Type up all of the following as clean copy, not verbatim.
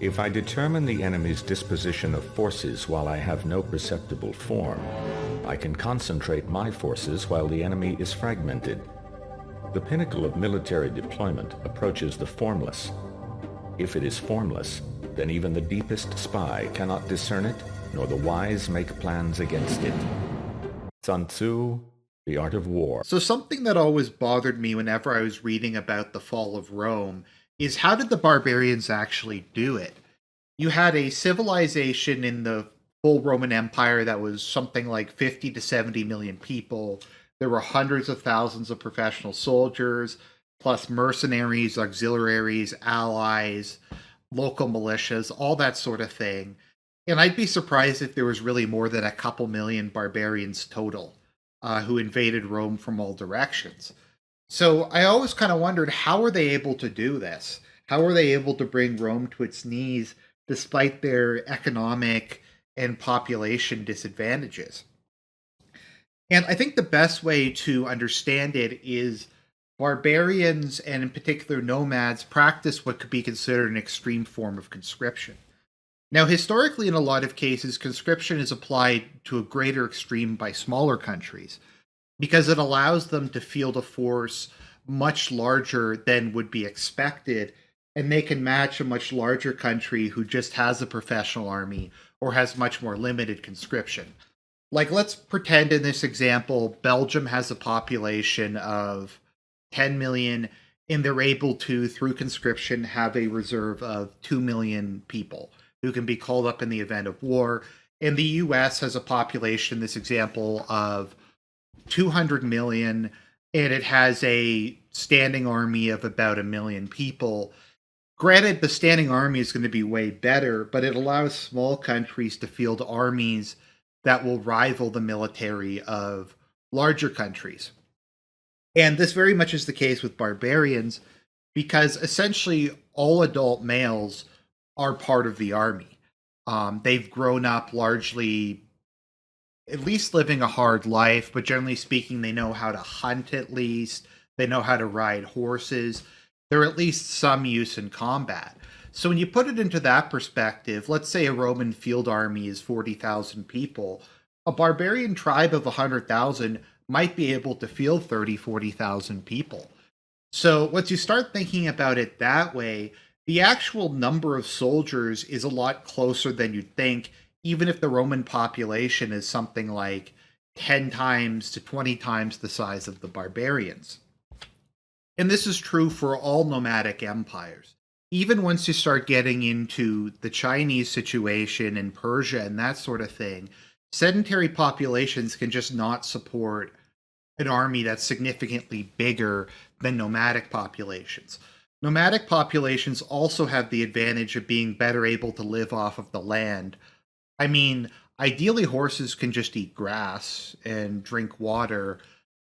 If I determine the enemy's disposition of forces while I have no perceptible form, I can concentrate my forces while the enemy is fragmented. The pinnacle of military deployment approaches the formless. If it is formless, then even the deepest spy cannot discern it, nor the wise make plans against it. Sun Tzu, The Art of War. So, something that always bothered me whenever I was reading about the fall of Rome is how did the barbarians actually do it? You had a civilization in the full Roman Empire that was something like 50 to 70 million people. There were hundreds of thousands of professional soldiers, plus mercenaries, auxiliaries, allies, local militias, all that sort of thing. And I'd be surprised if there was really more than a couple million barbarians total who invaded Rome from all directions. So I always kind of wondered, how are they able to do this? How are they able to bring Rome to its knees despite their economic and population disadvantages? And I think the best way to understand it is barbarians, and in particular nomads, practice what could be considered an extreme form of conscription. Now, historically, in a lot of cases, conscription is applied to a greater extreme by smaller countries because it allows them to field a force much larger than would be expected, and they can match a much larger country who just has a professional army or has much more limited conscription. Like, let's pretend in this example, Belgium has a population of 10 million, and they're able to, through conscription, have a reserve of 2 million people who can be called up in the event of war. And the US has a population, this example, of 200 million, and it has a standing army of about a million people. Granted, the standing army is going to be way better, but it allows small countries to field armies that will rival the military of larger countries. And this very much is the case with barbarians because essentially all adult males are part of the army. They've grown up largely, at least living a hard life, but generally speaking, they know how to hunt at least. They know how to ride horses. They're at least some use in combat. So when you put it into that perspective, let's say a Roman field army is 40,000 people. A barbarian tribe of 100,000 might be able to field 30, 40,000 people. So once you start thinking about it that way, the actual number of soldiers is a lot closer than you'd think, even if the Roman population is something like 10 times to 20 times the size of the barbarians. And this is true for all nomadic empires. Even once you start getting into the Chinese situation and Persia and that sort of thing, sedentary populations can just not support an army that's significantly bigger than nomadic populations. Nomadic populations also have the advantage of being better able to live off of the land. I mean, ideally horses can just eat grass and drink water,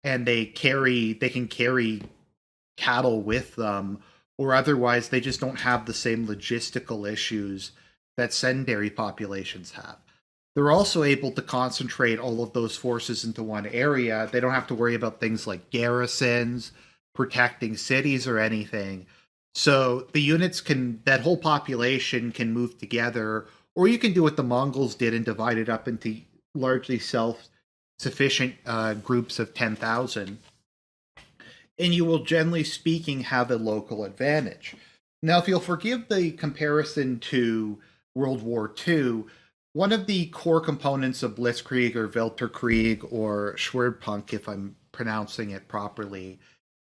and they can carry cattle with them, or otherwise they just don't have the same logistical issues that sedentary populations have. They're also able to concentrate all of those forces into one area. They don't have to worry about things like garrisons, protecting cities, or anything. So the units can, that whole population can move together, or you can do what the Mongols did and divide it up into largely self sufficient groups of 10,000. And you will, generally speaking, have a local advantage. Now, if you'll forgive the comparison to World War II, one of the core components of Blitzkrieg or Welterkrieg or Schwerpunkt, if I'm pronouncing it properly,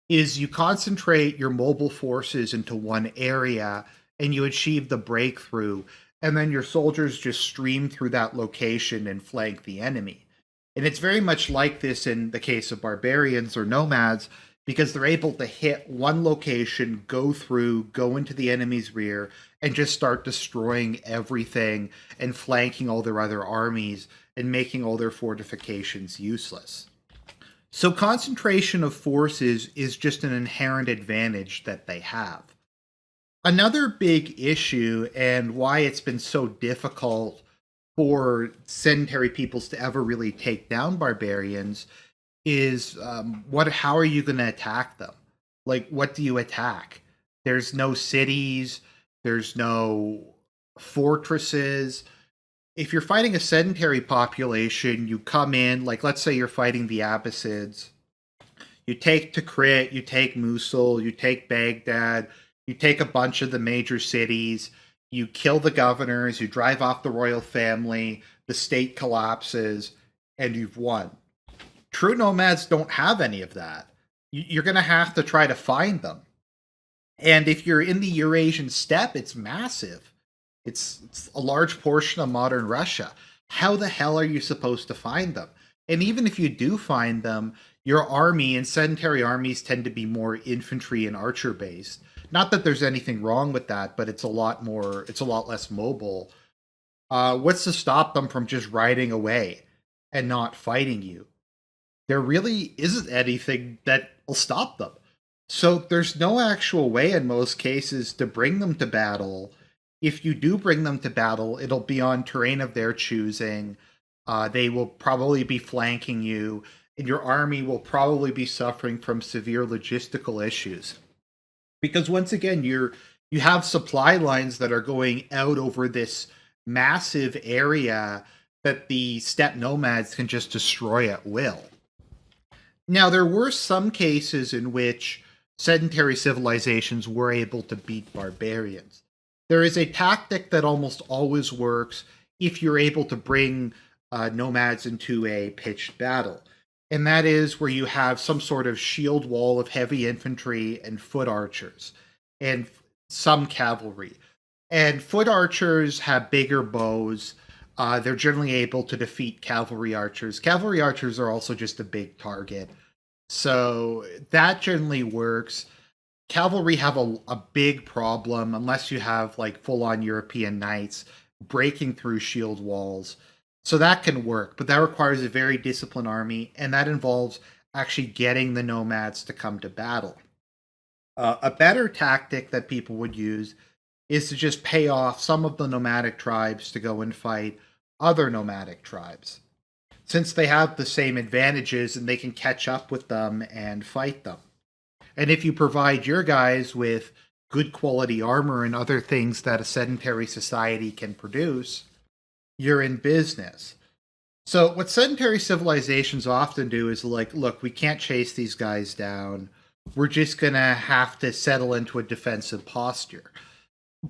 is you concentrate your mobile forces into one area and you achieve the breakthrough, and then your soldiers just stream through that location and flank the enemy. And it's very much like this in the case of barbarians or nomads, because they're able to hit one location, go through, go into the enemy's rear, and just start destroying everything and flanking all their other armies and making all their fortifications useless. So concentration of forces is just an inherent advantage that they have. Another big issue, and why it's been so difficult for sedentary peoples to ever really take down barbarians, is what? How are you going to attack them? Like, what do you attack? There's no cities. There's no fortresses. If you're fighting a sedentary population, you come in, like let's say you're fighting the Abbasids. You take Tikrit, you take Mosul, you take Baghdad, you take a bunch of the major cities, you kill the governors, you drive off the royal family, the state collapses, and you've won. True nomads don't have any of that. You're going to have to try to find them. And if you're in the Eurasian steppe, it's massive. It's a large portion of modern Russia. How the hell are you supposed to find them? And even if you do find them, your army and sedentary armies tend to be more infantry and archer based. Not that there's anything wrong with that, but it's a lot less mobile. What's to stop them from just riding away and not fighting you? There really isn't anything that will stop them. So there's no actual way in most cases to bring them to battle. If you do bring them to battle, it'll be on terrain of their choosing. They will probably be flanking you, and your army will probably be suffering from severe logistical issues. Because once again, you have supply lines that are going out over this massive area that the steppe nomads can just destroy at will. Now, there were some cases in which sedentary civilizations were able to beat barbarians. There is a tactic that almost always works if you're able to bring nomads into a pitched battle. And that is where you have some sort of shield wall of heavy infantry and foot archers and some cavalry. And foot archers have bigger bows. They're generally able to defeat cavalry archers. Cavalry archers are also just a big target. So that generally works. Cavalry have a big problem, unless you have like full-on European knights breaking through shield walls. So that can work, but that requires a very disciplined army, and that involves actually getting the nomads to come to battle. A better tactic that people would use is to just pay off some of the nomadic tribes to go and fight other nomadic tribes, since they have the same advantages and they can catch up with them and fight them. And if you provide your guys with good quality armor and other things that a sedentary society can produce, you're in business. So what sedentary civilizations often do is like, look, we can't chase these guys down. We're just going to have to settle into a defensive posture.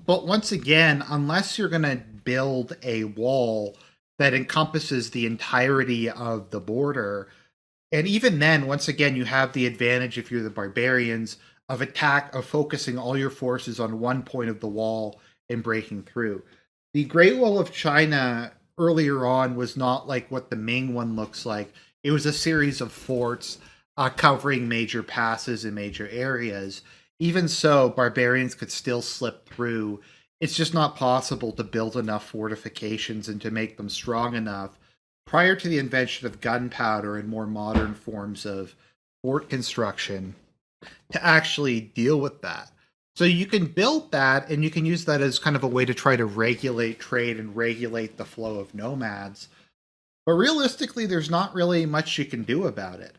But once again, unless you're going to build a wall that encompasses the entirety of the border, and even then, once again, you have the advantage, if you're the barbarians, of focusing all your forces on one point of the wall and breaking through. The Great Wall of China earlier on was not like what the Ming one looks like. It was a series of forts covering major passes and major areas. Even so, barbarians could still slip through. It's just not possible to build enough fortifications and to make them strong enough prior to the invention of gunpowder and more modern forms of fort construction to actually deal with that. So you can build that, and you can use that as kind of a way to try to regulate trade and regulate the flow of nomads. But realistically, there's not really much you can do about it.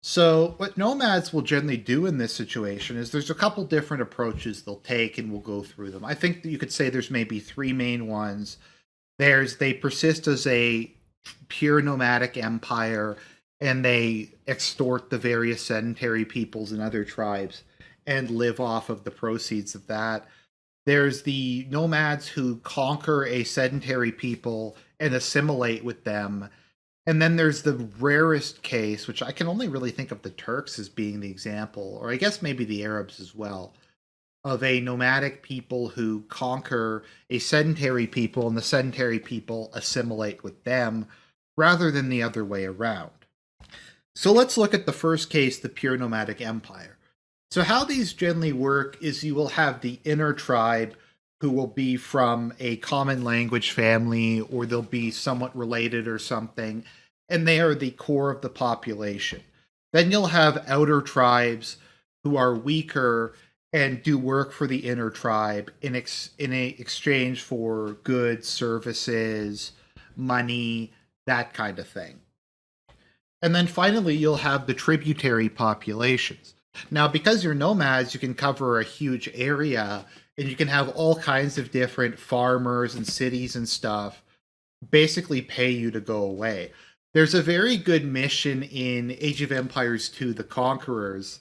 So what nomads will generally do in this situation is there's a couple different approaches they'll take, and we'll go through them. I think that you could say there's maybe three main ones. They persist as a pure nomadic empire, and they extort the various sedentary peoples and other tribes and live off of the proceeds of that. There's the nomads who conquer a sedentary people and assimilate with them. And then there's the rarest case, which I can only really think of the Turks as being the example, or I guess maybe the Arabs as well, of a nomadic people who conquer a sedentary people and the sedentary people assimilate with them rather than the other way around. So let's look at the first case, the pure nomadic empire. So how these generally work is you will have the inner tribe who will be from a common language family, or they'll be somewhat related or something, and they are the core of the population. Then you'll have outer tribes who are weaker and do work for the inner tribe in exchange for goods, services, money, that kind of thing. And then finally, you'll have the tributary populations. Now, because you're nomads, you can cover a huge area And you can have all kinds of different farmers and cities and stuff basically pay you to go away. There's a very good mission in Age of Empires 2, The Conquerors,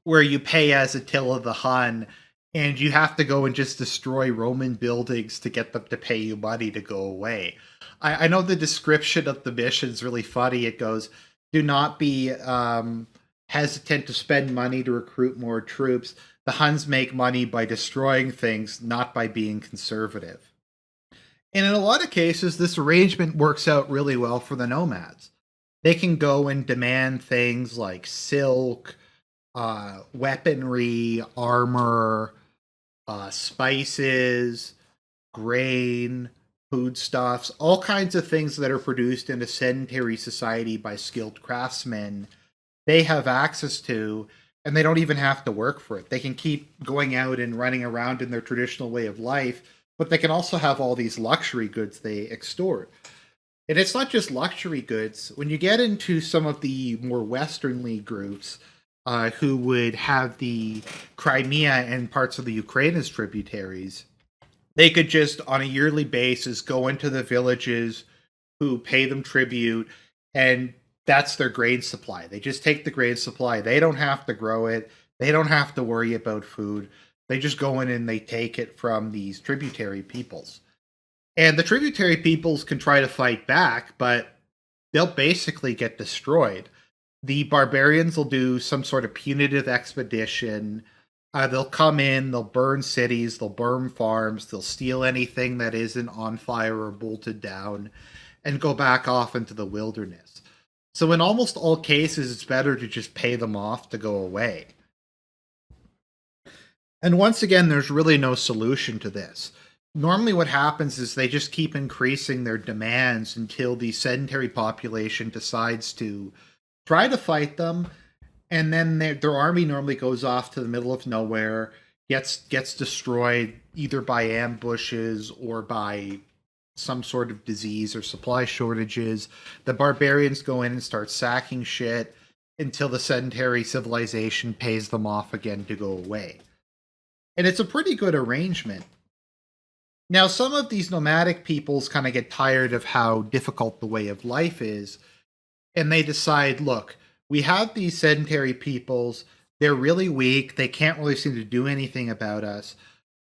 where you pay as Attila the Hun, and you have to go and just destroy Roman buildings to get them to pay you money to go away. I know the description of the mission is really funny. It goes, do not be hesitant to spend money to recruit more troops. The Huns make money by destroying things, not by being conservative. And in a lot of cases, this arrangement works out really well for the nomads. They can go and demand things like silk, weaponry, armor, spices, grain, foodstuffs, all kinds of things that are produced in a sedentary society by skilled craftsmen. They have access to, and they don't even have to work for it. They can keep going out and running around in their traditional way of life, but they can also have all these luxury goods they extort. And it's not just luxury goods. When you get into some of the more Westernly groups, who would have the Crimea and parts of the Ukraine as tributaries, they could just, on a yearly basis, go into the villages who pay them tribute, and that's their grain supply. They just take the grain supply. They don't have to grow it. They don't have to worry about food. They just go in and they take it from these tributary peoples. And the tributary peoples can try to fight back, but they'll basically get destroyed. The barbarians will do some sort of punitive expedition. They'll come in, they'll burn cities, they'll burn farms, they'll steal anything that isn't on fire or bolted down, and go back off into the wilderness. So, in almost all cases, it's better to just pay them off to go away. And once again, there's really no solution to this. Normally, what happens is they just keep increasing their demands until the sedentary population decides to try to fight them, and then their army normally goes off to the middle of nowhere, gets destroyed either by ambushes or by some sort of disease or supply shortages. The barbarians go in and start sacking shit until the sedentary civilization pays them off again to go away. And it's a pretty good arrangement. Now, some of these nomadic peoples kind of get tired of how difficult the way of life is, and they decide, look, we have these sedentary peoples. They're really weak. They can't really seem to do anything about us.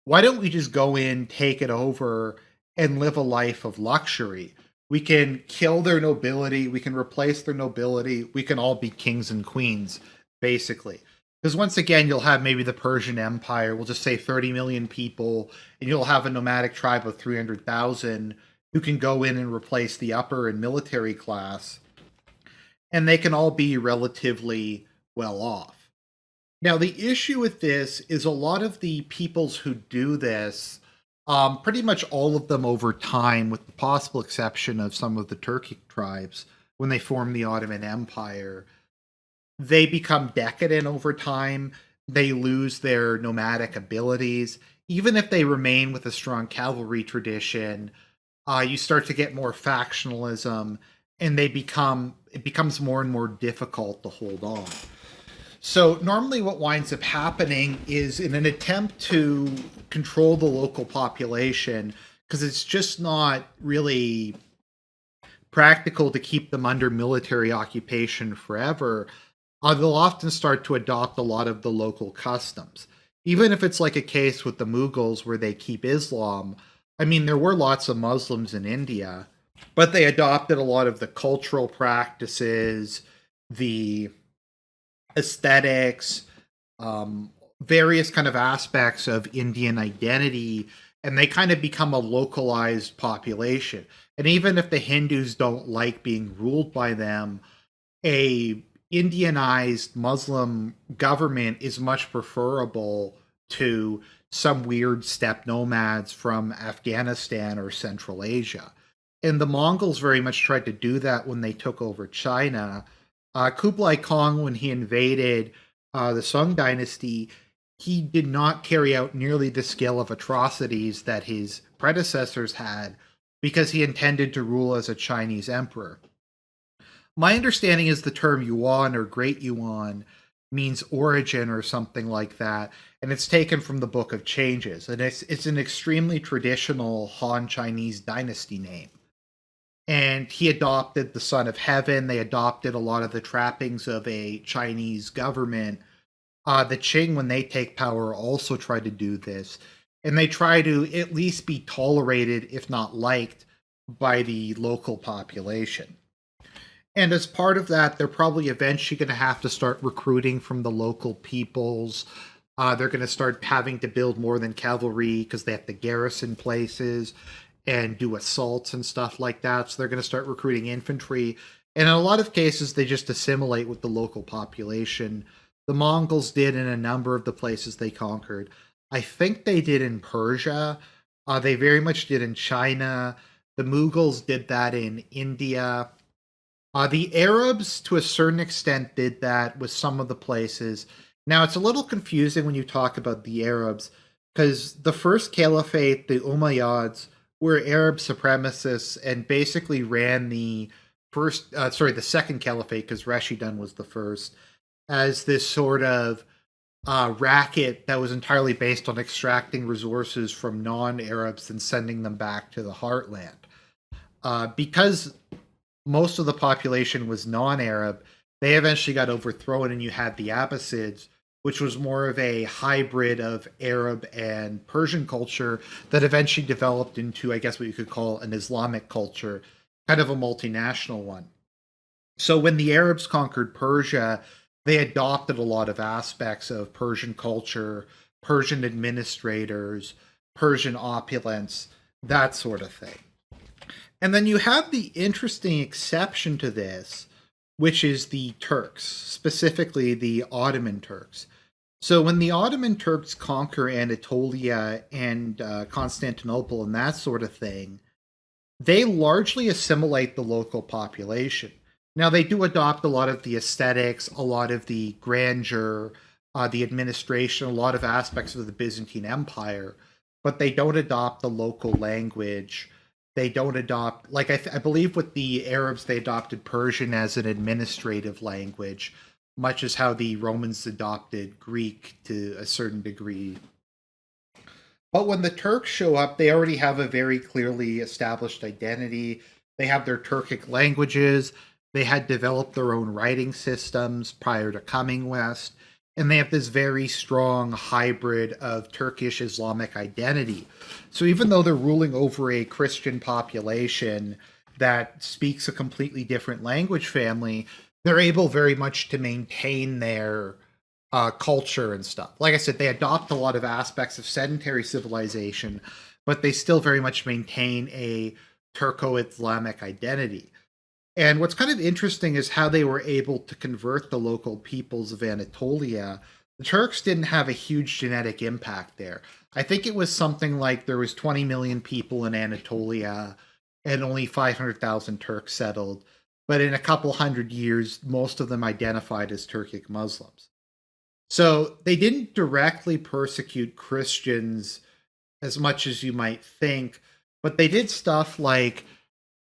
Why don't we just go in, take it over, and live a life of luxury? We can kill their nobility. We can replace their nobility. We can all be kings and queens, basically. Because once again, you'll have maybe the Persian Empire, we'll just say 30 million people, and you'll have a nomadic tribe of 300,000 who can go in and replace the upper and military class, and they can all be relatively well off. Now, the issue with this is a lot of the peoples who do this, pretty much all of them over time, with the possible exception of some of the Turkic tribes, when they form the Ottoman Empire, they become decadent over time. They lose their nomadic abilities. Even if they remain with a strong cavalry tradition, you start to get more factionalism, and it becomes more and more difficult to hold on. So normally what winds up happening is, in an attempt to control the local population, because it's just not really practical to keep them under military occupation forever, they'll often start to adopt a lot of the local customs. Even if it's like a case with the Mughals where they keep Islam, I mean, there were lots of Muslims in India, but they adopted a lot of the cultural practices, the aesthetics, various kind of aspects of Indian identity, and they kind of become a localized population. And even if the Hindus don't like being ruled by them, a Indianized Muslim government is much preferable to some weird steppe nomads from Afghanistan or Central Asia. And the Mongols very much tried to do that when they took over China. Kublai Khan, when he invaded the Sung dynasty, he did not carry out nearly the scale of atrocities that his predecessors had, because he intended to rule as a Chinese emperor. My understanding is the term Yuan or Great Yuan means origin or something like that, and it's taken from the Book of Changes, and it's an extremely traditional Han Chinese dynasty name. And he adopted the Son of Heaven. They adopted a lot of the trappings of a Chinese government. The Qing, when they take power, also try to do this, and they try to at least be tolerated, if not liked, by the local population. And as part of that, they're probably eventually going to have to start recruiting from the local peoples. They're going to start having to build more than cavalry because they have to garrison places and do assaults and stuff like that. So they're going to start recruiting infantry. And in a lot of cases, they just assimilate with the local population. The Mongols did in a number of the places they conquered. I think they did in Persia. They very much did in China. The Mughals did that in India. The Arabs, to a certain extent, did that with some of the places. Now, it's a little confusing when you talk about the Arabs, because the first caliphate, the Umayyads, were Arab supremacists and basically ran the second caliphate, because Rashidun was the first, as this sort of racket that was entirely based on extracting resources from non-Arabs and sending them back to the heartland. Because most of the population was non-Arab, they eventually got overthrown, and you had the Abbasids, which was more of a hybrid of Arab and Persian culture that eventually developed into, I guess, what you could call an Islamic culture, kind of a multinational one. So when the Arabs conquered Persia, they adopted a lot of aspects of Persian culture, Persian administrators, Persian opulence, that sort of thing. And then you have the interesting exception to this, which is the Turks, specifically the Ottoman Turks. So when the Ottoman Turks conquer Anatolia and Constantinople and that sort of thing, they largely assimilate the local population. Now, they do adopt a lot of the aesthetics, a lot of the grandeur, the administration, a lot of aspects of the Byzantine Empire, but they don't adopt the local language. They don't adopt, like I believe with the Arabs, they adopted Persian as an administrative language, much as how the Romans adopted Greek to a certain degree. But when the Turks show up, they already have a very clearly established identity. They have their Turkic languages. They had developed their own writing systems prior to coming west. And they have this very strong hybrid of Turkish Islamic identity. So even though they're ruling over a Christian population that speaks a completely different language family, they're able very much to maintain their culture and stuff. Like I said, they adopt a lot of aspects of sedentary civilization, but they still very much maintain a Turco-Islamic identity. And what's kind of interesting is how they were able to convert the local peoples of Anatolia. The Turks didn't have a huge genetic impact there. I think it was something like there was 20 million people in Anatolia and only 500,000 Turks settled. But in a couple hundred years, most of them identified as Turkic Muslims. So they didn't directly persecute Christians as much as you might think, but they did stuff like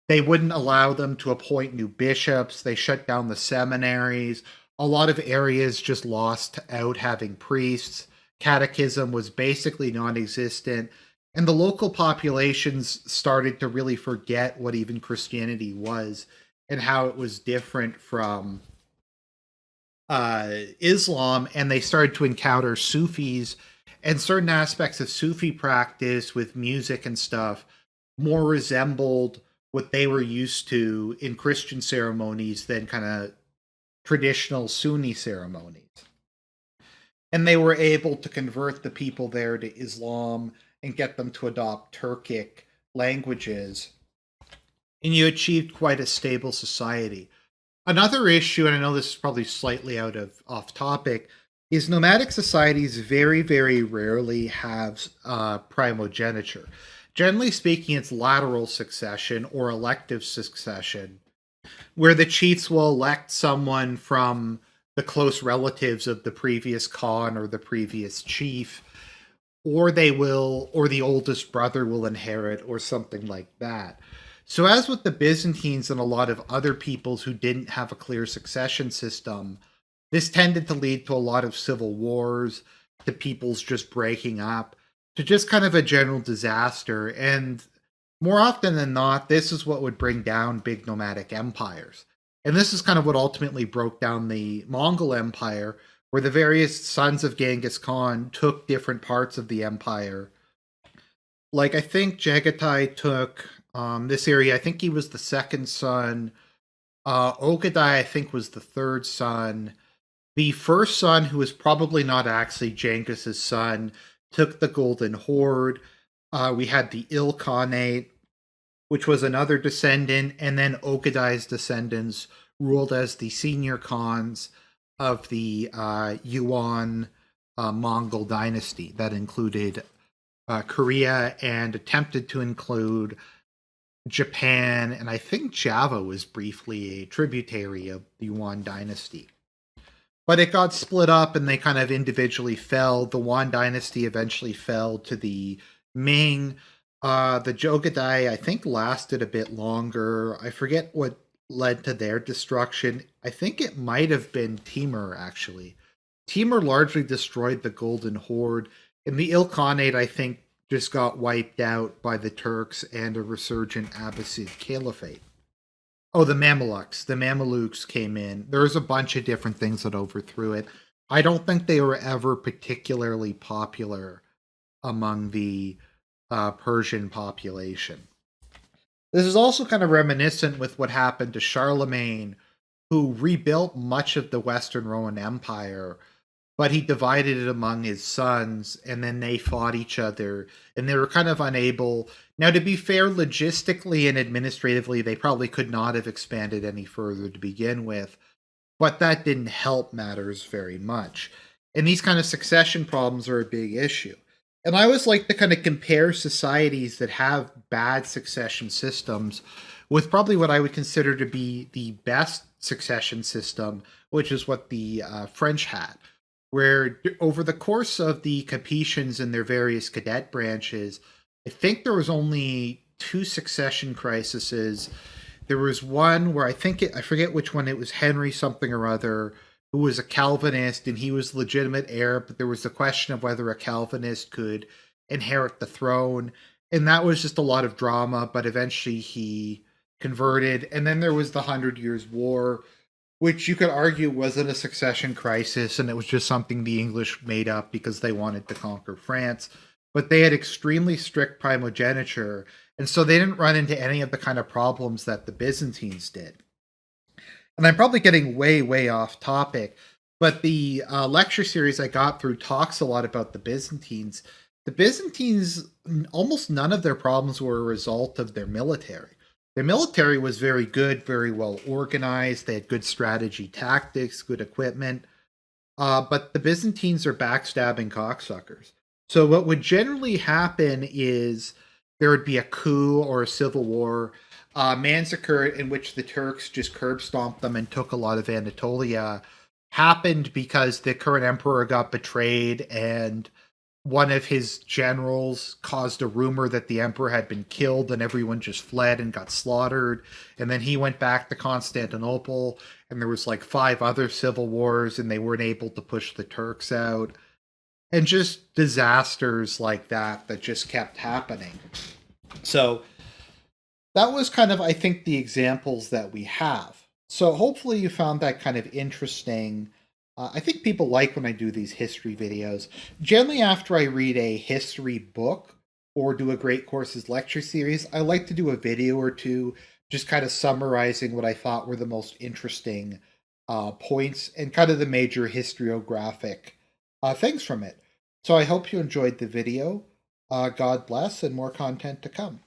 they wouldn't allow them to appoint new bishops. They shut down the seminaries. A lot of areas just lost out having priests. Catechism was basically non existent. And the local populations started to really forget what even Christianity was and how it was different from Islam. And they started to encounter Sufis and certain aspects of Sufi practice with music and stuff more resembled what they were used to in Christian ceremonies than kind of traditional Sunni ceremonies. And they were able to convert the people there to Islam and get them to adopt Turkic languages. And you achieved quite a stable society. Another issue, and I know this is probably slightly off topic, is nomadic societies very, very rarely have primogeniture. Generally speaking, it's lateral succession or elective succession, where the chiefs will elect someone from the close relatives of the previous Khan or the previous chief, or or the oldest brother will inherit, or something like that. So, as with the Byzantines and a lot of other peoples who didn't have a clear succession system, This tended to lead to a lot of civil wars, to people's just breaking up, to just kind of a general disaster. And more often than not, this is what would bring down big nomadic empires. And this is kind of what ultimately broke down the Mongol Empire, where the various sons of Genghis Khan took different parts of the empire. Like, I think Jagatai took this area. I think he was the second son. Ogadai, I think, was the third son. The first son, who was probably not actually Genghis's son, took the Golden Horde. We had the Ilkhanate, which was another descendant, and then Ogadai's descendants ruled as the senior khans of the Yuan Mongol dynasty. That included Korea and attempted to include Japan, and I think Java was briefly a tributary of the Yuan dynasty. But it got split up and they kind of individually fell. The Yuan dynasty eventually fell to the Ming. The Jogadai, I think, lasted a bit longer. I forget what led to their destruction. I think it might have been Timur, actually. Timur largely destroyed the Golden Horde, and the Ilkhanate, I think, just got wiped out by the Turks and a resurgent Abbasid Caliphate. Oh, the Mamelukes. The Mamelukes came in. There's a bunch of different things that overthrew it. I don't think they were ever particularly popular among the Persian population. This is also kind of reminiscent with what happened to Charlemagne, who rebuilt much of the Western Roman Empire, but he divided it among his sons, and then they fought each other, and they were kind of unable. Now, to be fair, logistically and administratively, they probably could not have expanded any further to begin with, but that didn't help matters very much. And these kind of succession problems are a big issue. And I always like to kind of compare societies that have bad succession systems with probably what I would consider to be the best succession system, which is what the French had, where over the course of the Capetians and their various cadet branches, I think there was only two succession crises. There was one where I forget which one, it was Henry something or other, who was a Calvinist and he was legitimate heir, but there was the question of whether a Calvinist could inherit the throne. And that was just a lot of drama, but eventually he converted. And then there was the 100 Years' War, which you could argue wasn't a succession crisis, and it was just something the English made up because they wanted to conquer France. But they had extremely strict primogeniture, and so they didn't run into any of the kind of problems that the Byzantines did. And I'm probably getting way, way off topic, but the lecture series I got through talks a lot about the Byzantines. The Byzantines, almost none of their problems were a result of their military. Their military was very good, very well organized. They had good strategy tactics, good equipment. But the Byzantines are backstabbing cocksuckers. So what would generally happen is there would be a coup or a civil war, massacre in which the Turks just curb stomped them and took a lot of Anatolia, happened because the current emperor got betrayed and one of his generals caused a rumor that the emperor had been killed and everyone just fled and got slaughtered. And then he went back to Constantinople and there was like 5 other civil wars and they weren't able to push the Turks out. And just disasters like that just kept happening. So that was kind of, I think, the examples that we have. So hopefully you found that kind of interesting. I think people like when I do these history videos. Generally, after I read a history book or do a Great Courses lecture series, I like to do a video or two just kind of summarizing what I thought were the most interesting points and kind of the major historiographic things from it. So I hope you enjoyed the video. God bless, and more content to come.